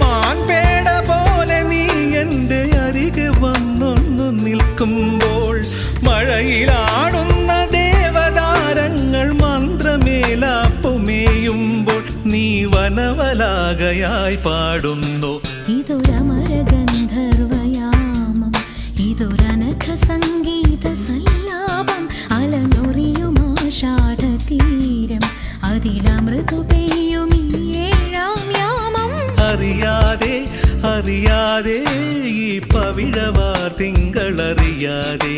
മാൻപേട പോലെ നീ എൻ്റെ അരികെ വന്നൊന്നു നിൽക്കുമ്പോൾ മഴയിലാടുന്ന ദേവതാരങ്ങൾ മന്ത്രമേലാപ്പുമേയുമ്പോൾ നീ വനവലാകയായി പാടുന്നു. ഇതൊരമരഗന്ധർവയാമം, ഇതൊരനഘ സംഗീത സല്ലാപം, അലനൊറിയുമാഷാഢതീരം, അതിലമൃതു പെയ്യും ഏഴാം യാമം. അറിയാതെ അറിയാതെ ഈ പവിഴവാർ തിങ്കളറിയാതെ